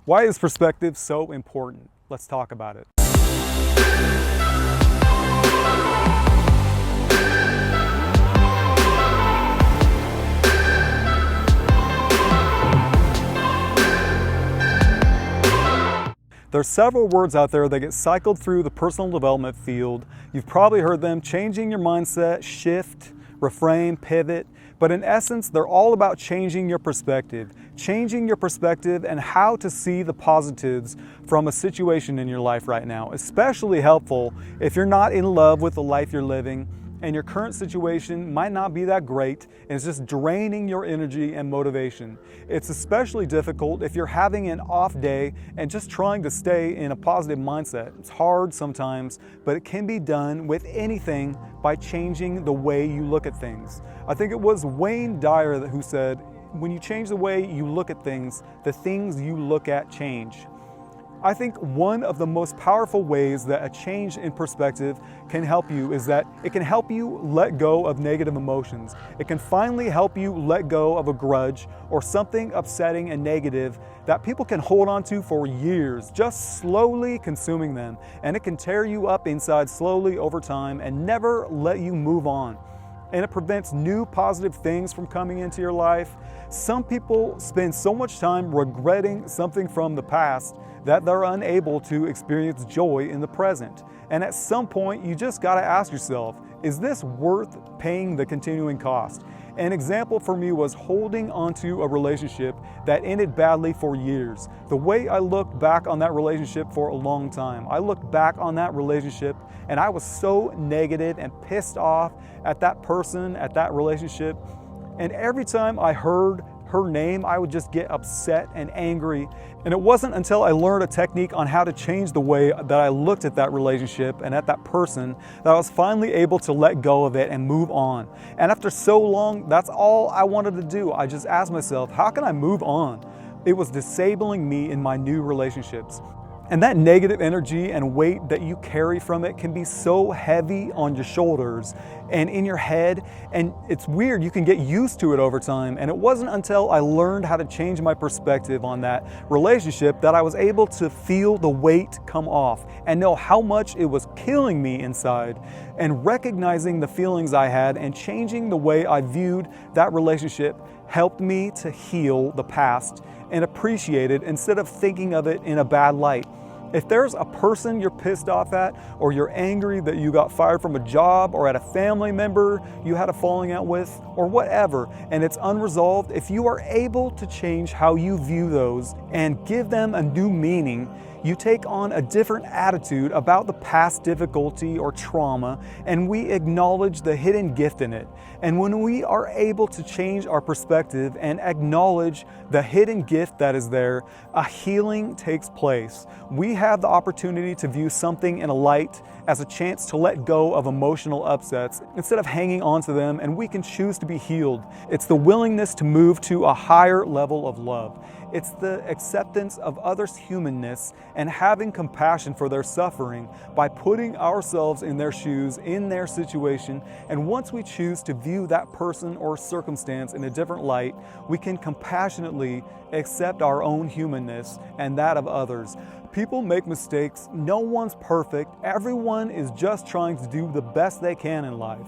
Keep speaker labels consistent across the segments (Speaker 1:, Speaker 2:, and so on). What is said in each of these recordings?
Speaker 1: Why is perspective so important? Let's talk about it. There's several words out there that get cycled through the personal development field. You've probably heard them: changing your mindset, shift, reframe, pivot. But in essence, they're all about changing your perspective and how to see the positives from a situation in your life right now. Especially helpful if you're not in love with the life you're living and your current situation might not be that great and it's just draining your energy and motivation. It's especially difficult if you're having an off day and just trying to stay in a positive mindset. It's hard sometimes, but it can be done with anything by changing the way you look at things. I think it was Wayne Dyer who said, when you change the way you look at things, the things you look at change. I think one of the most powerful ways that a change in perspective can help you is that it can help you let go of negative emotions. It can finally help you let go of a grudge or something upsetting and negative that people can hold on to for years, just slowly consuming them. And it can tear you up inside slowly over time and never let you move on. And it prevents new positive things from coming into your life. Some people spend so much time regretting something from the past that they're unable to experience joy in the present. And at some point, you just gotta ask yourself, is this worth paying the continuing cost? An example for me was holding onto a relationship that ended badly for years. The way I looked back on that relationship for a long time, I looked back on that relationship and I was so negative and pissed off at that person, at that relationship. And every time I heard her name, I would just get upset and angry. And it wasn't until I learned a technique on how to change the way that I looked at that relationship and at that person that I was finally able to let go of it and move on. And after so long, that's all I wanted to do. I just asked myself, how can I move on? It was disabling me in my new relationships. And that negative energy and weight that you carry from it can be so heavy on your shoulders and in your head. And it's weird, you can get used to it over time. And it wasn't until I learned how to change my perspective on that relationship that I was able to feel the weight come off and know how much it was killing me inside. And recognizing the feelings I had and changing the way I viewed that relationship helped me to heal the past and appreciate it instead of thinking of it in a bad light. If there's a person you're pissed off at, or you're angry that you got fired from a job, or at a family member you had a falling out with, or whatever, and it's unresolved, if you are able to change how you view those and give them a new meaning, you take on a different attitude about the past difficulty or trauma, and we acknowledge the hidden gift in it. And when we are able to change our perspective and acknowledge the hidden gift that is there, a healing takes place. We have the opportunity to view something in a light as a chance to let go of emotional upsets instead of hanging on to them, and we can choose to be healed. It's the willingness to move to a higher level of love. It's the acceptance of others' humanness and having compassion for their suffering by putting ourselves in their shoes, in their situation. And once we choose to view that person or circumstance in a different light, we can compassionately accept our own humanness and that of others. People make mistakes. No one's perfect. Everyone is just trying to do the best they can in life.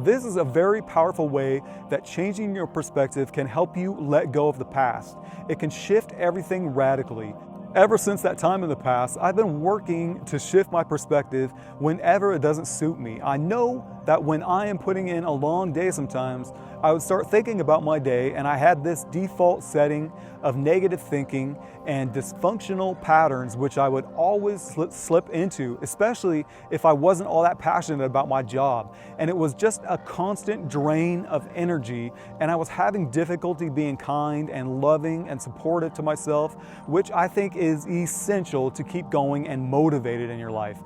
Speaker 1: This is a very powerful way that changing your perspective can help you let go of the past. It can shift everything radically. Ever since that time in the past, I've been working to shift my perspective whenever it doesn't suit me. I know that when I am putting in a long day sometimes, I would start thinking about my day, and I had this default setting of negative thinking and dysfunctional patterns, which I would always slip into, especially if I wasn't all that passionate about my job. And it was just a constant drain of energy, and I was having difficulty being kind and loving and supportive to myself, which I think is essential to keep going and motivated in your life.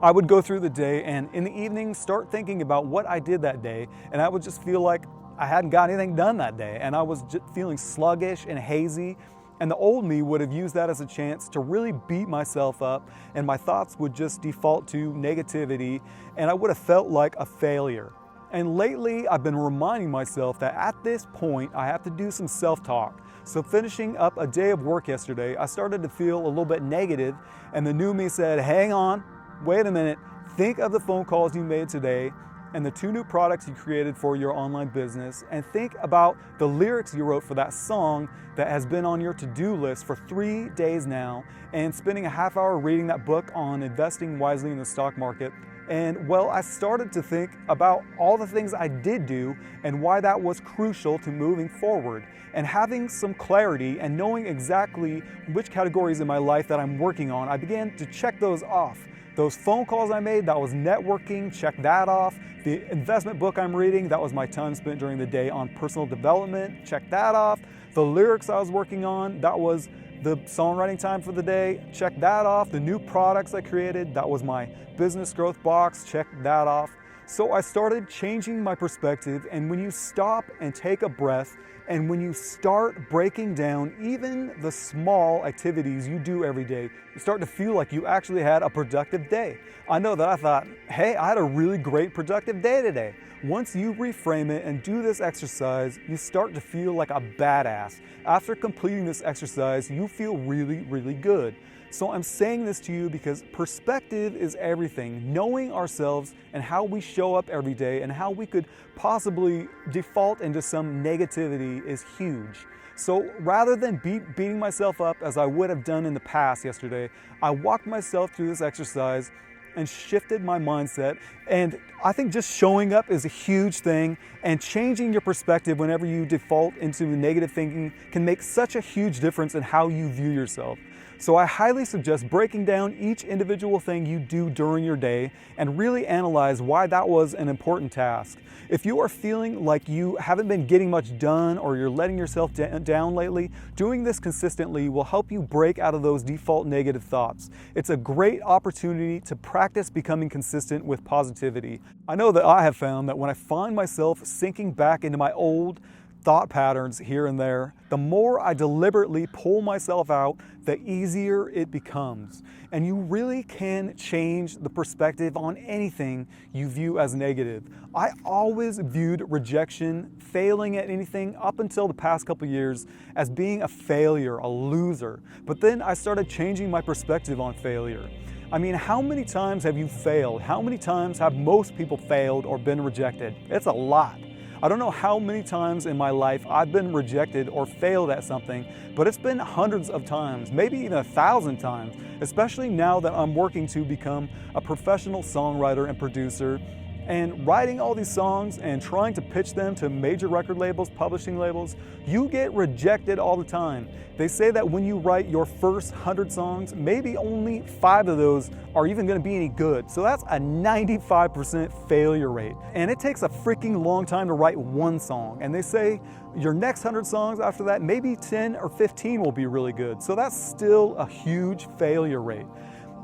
Speaker 1: I would go through the day and in the evening start thinking about what I did that day, and I would just feel like I hadn't got anything done that day, and I was just feeling sluggish and hazy. And the old me would have used that as a chance to really beat myself up, and my thoughts would just default to negativity, and I would have felt like a failure. And lately, I've been reminding myself that at this point, I have to do some self-talk. So finishing up a day of work yesterday, I started to feel a little bit negative, and the new me said, hang on, wait a minute, think of the phone calls you made today and the 2 new products you created for your online business, and think about the lyrics you wrote for that song that has been on your to-do list for 3 days now, and spending a half hour reading that book on investing wisely in the stock market. And well, I started to think about all the things I did do and why that was crucial to moving forward. And having some clarity and knowing exactly which categories in my life that I'm working on, I began to check those off. Those phone calls I made, that was networking, check that off. The investment book I'm reading, that was my time spent during the day on personal development, check that off. The lyrics I was working on, that was the songwriting time for the day, check that off. The new products I created, that was my business growth box, check that off. So I started changing my perspective, and when you stop and take a breath, and when you start breaking down even the small activities you do every day, you start to feel like you actually had a productive day. I know that I thought, hey, I had a really great productive day today. Once you reframe it and do this exercise, you start to feel like a badass. After completing this exercise, you feel really, really good. So I'm saying this to you because perspective is everything. Knowing ourselves and how we show up every day and how we could possibly default into some negativity is huge. So rather than beating myself up as I would have done in the past yesterday, I walked myself through this exercise and shifted my mindset. And I think just showing up is a huge thing, and changing your perspective whenever you default into negative thinking can make such a huge difference in how you view yourself. So I highly suggest breaking down each individual thing you do during your day and really analyze why that was an important task. If you are feeling like you haven't been getting much done or you're letting yourself down lately, doing this consistently will help you break out of those default negative thoughts. It's a great opportunity to practice becoming consistent with positivity. I know that I have found that when I find myself sinking back into my old thought patterns here and there, the more I deliberately pull myself out, the easier it becomes. And you really can change the perspective on anything you view as negative. I always viewed rejection, failing at anything up until the past couple years, as being a failure, a loser. But then I started changing my perspective on failure. I mean, how many times have you failed? How many times have most people failed or been rejected? It's a lot. I don't know how many times in my life I've been rejected or failed at something, but it's been hundreds of times, maybe even 1,000 times, especially now that I'm working to become a professional songwriter and producer, and writing all these songs and trying to pitch them to major record labels, publishing labels. You get rejected all the time. They say that when you write your first 100 songs, maybe only 5 of those are even gonna be any good. So that's a 95% failure rate. And it takes a freaking long time to write one song. And they say your next 100 songs after that, maybe 10 or 15 will be really good. So that's still a huge failure rate.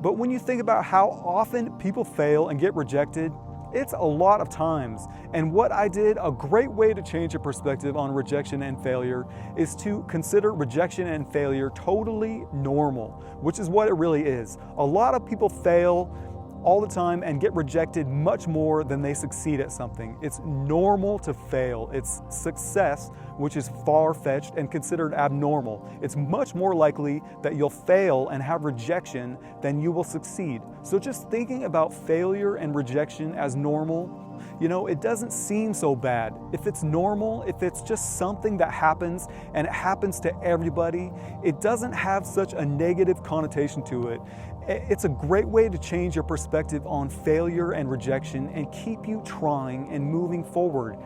Speaker 1: But when you think about how often people fail and get rejected, it's a lot of times. And what I did, a great way to change your perspective on rejection and failure, is to consider rejection and failure totally normal, which is what it really is. A lot of people fail all the time and get rejected much more than they succeed at something. It's normal to fail. It's success, which is far-fetched and considered abnormal. It's much more likely that you'll fail and have rejection than you will succeed. So just thinking about failure and rejection as normal, it doesn't seem so bad. If it's normal, if it's just something that happens and it happens to everybody, it doesn't have such a negative connotation to it. It's a great way to change your perspective on failure and rejection and keep you trying and moving forward.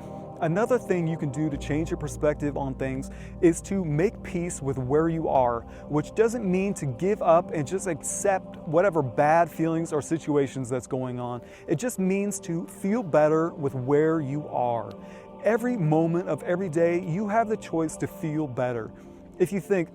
Speaker 1: Another thing you can do to change your perspective on things is to make peace with where you are, which doesn't mean to give up and just accept whatever bad feelings or situations that's going on. It just means to feel better with where you are. Every moment of every day, you have the choice to feel better. If you think,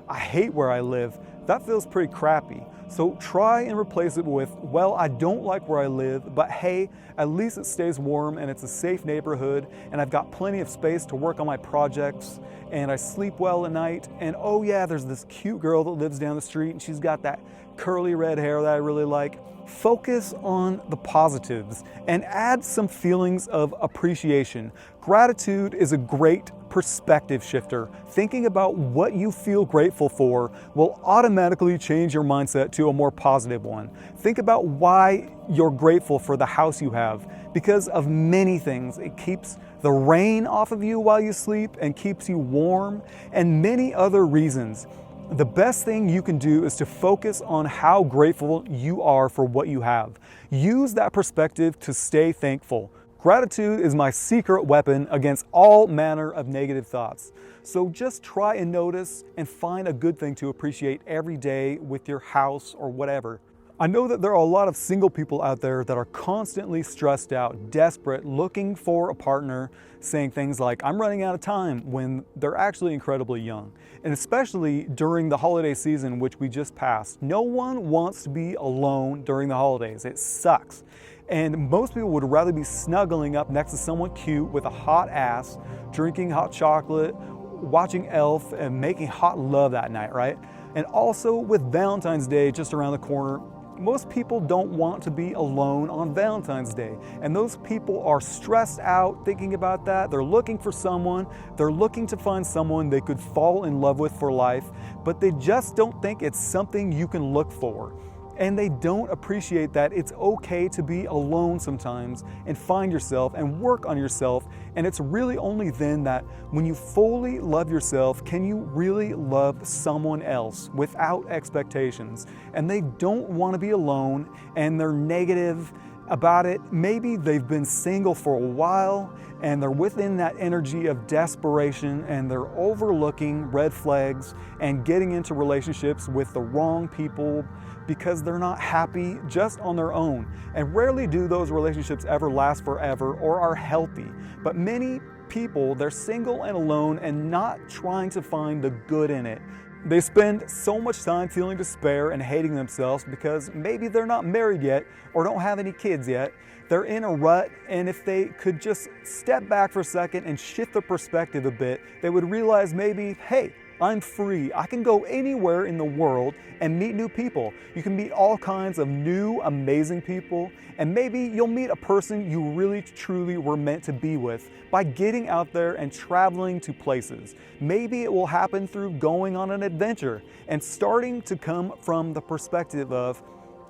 Speaker 1: I hate where I live, that feels pretty crappy. So try and replace it with, well, I don't like where I live, but hey, at least it stays warm and it's a safe neighborhood and I've got plenty of space to work on my projects and I sleep well at night. And oh yeah, there's this cute girl that lives down the street and she's got that curly red hair that I really like. Focus on the positives and add some feelings of appreciation. Gratitude is a great perspective shifter. Thinking about what you feel grateful for will automatically change your mindset to a more positive one. Think about why you're grateful for the house you have. Because of many things. It keeps the rain off of you while you sleep and keeps you warm, and many other reasons. The best thing you can do is to focus on how grateful you are for what you have. Use that perspective to stay thankful. Gratitude is my secret weapon against all manner of negative thoughts. So just try and notice and find a good thing to appreciate every day with your house or whatever. I know that there are a lot of single people out there that are constantly stressed out, desperate, looking for a partner, saying things like, I'm running out of time, when they're actually incredibly young. And especially during the holiday season, which we just passed. No one wants to be alone during the holidays. It sucks. And most people would rather be snuggling up next to someone cute with a hot ass, drinking hot chocolate, watching Elf, and making hot love that night, right? And also with Valentine's Day just around the corner, most people don't want to be alone on Valentine's Day. And those people are stressed out thinking about that. They're looking for someone. They're looking to find someone they could fall in love with for life, but they just don't think it's something you can look for. And they don't appreciate that it's okay to be alone sometimes and find yourself and work on yourself. And it's really only then that when you fully love yourself, can you really love someone else without expectations. And they don't want to be alone and they're negative about it. Maybe they've been single for a while and they're within that energy of desperation and they're overlooking red flags and getting into relationships with the wrong people because they're not happy just on their own. And rarely do those relationships ever last forever or are healthy. But many people, they're single and alone and not trying to find the good in it. They spend so much time feeling despair and hating themselves because maybe they're not married yet or don't have any kids yet. They're in a rut, and if they could just step back for a second and shift their perspective a bit, they would realize maybe, hey, I'm free. I can go anywhere in the world and meet new people. You can meet all kinds of new, amazing people, and maybe you'll meet a person you really, truly were meant to be with by getting out there and traveling to places. Maybe it will happen through going on an adventure and starting to come from the perspective of,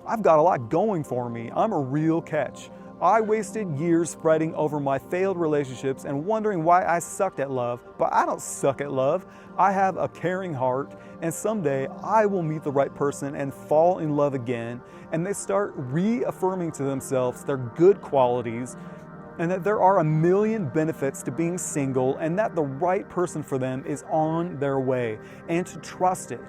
Speaker 1: I've got a lot going for me. I'm a real catch. I wasted years fretting over my failed relationships and wondering why I sucked at love, but I don't suck at love. I have a caring heart, and someday I will meet the right person and fall in love again, and they start reaffirming to themselves their good qualities and that there are a million benefits to being single and that the right person for them is on their way, and to trust it.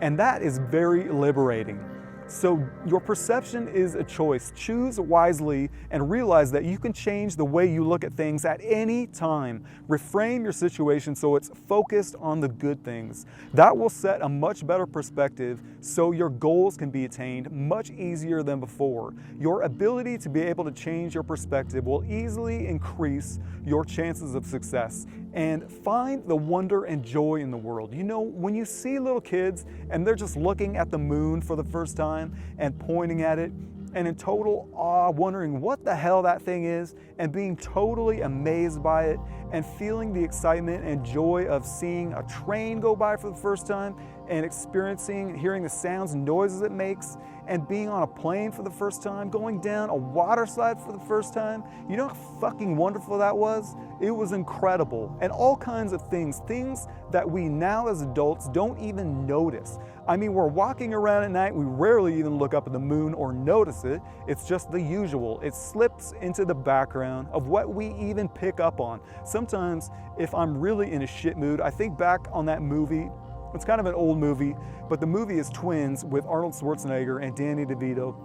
Speaker 1: And that is very liberating. So your perception is a choice. Choose wisely and realize that you can change the way you look at things at any time. Reframe your situation so it's focused on the good things. That will set a much better perspective so your goals can be attained much easier than before. Your ability to be able to change your perspective will easily increase your chances of success. And find the wonder and joy in the world. You know, when you see little kids and they're just looking at the moon for the first time and pointing at it and in total awe, wondering what the hell that thing is, and being totally amazed by it and feeling the excitement and joy of seeing a train go by for the first time and experiencing, hearing the sounds and noises it makes, and being on a plane for the first time, going down a water slide for the first time. You know how fucking wonderful that was? It was incredible. And all kinds of things that we now as adults don't even notice. I mean, we're walking around at night, we rarely even look up at the moon or notice it. It's just the usual. It slips into the background of what we even pick up on. Sometimes, if I'm really in a shit mood, I think back on that movie. It's kind of an old movie, but the movie is Twins with Arnold Schwarzenegger and Danny DeVito.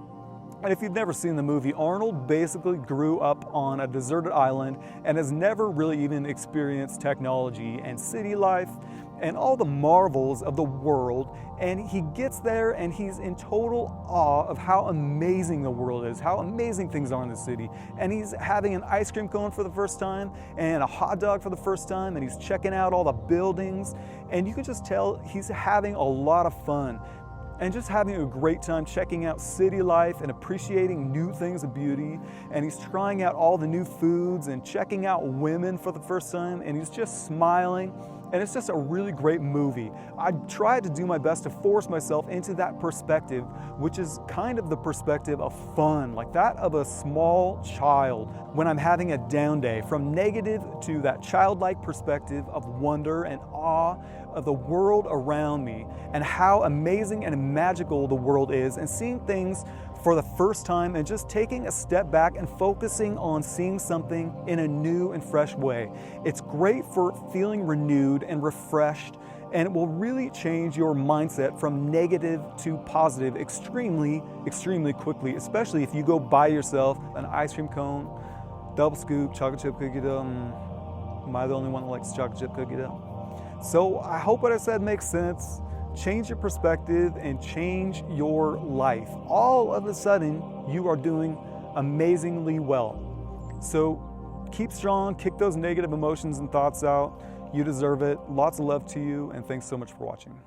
Speaker 1: And if you've never seen the movie, Arnold basically grew up on a deserted island and has never really even experienced technology and city life. and all the marvels of the world, and he gets there and he's in total awe of how amazing the world is, how amazing things are in the city. And he's having an ice cream cone for the first time and a hot dog for the first time, and he's checking out all the buildings, and you can just tell he's having a lot of fun and just having a great time checking out city life and appreciating new things of beauty. And he's trying out all the new foods and checking out women for the first time, and he's just smiling. And it's just a really great movie. I tried to do my best to force myself into that perspective, which is kind of the perspective of fun, like that of a small child when I'm having a down day, from negative to that childlike perspective of wonder and awe of the world around me and how amazing and magical the world is, and seeing things for the first time and just taking a step back and focusing on seeing something in a new and fresh way. It's great for feeling renewed and refreshed, and it will really change your mindset from negative to positive extremely quickly, especially if you go buy yourself an ice cream cone, double scoop, chocolate chip cookie dough. Am I the only one that likes chocolate chip cookie dough? So I hope what I said makes sense. Change your perspective and change your life. All of a sudden, you are doing amazingly well. So keep strong, kick those negative emotions and thoughts out. You deserve it. Lots of love to you, and thanks so much for watching.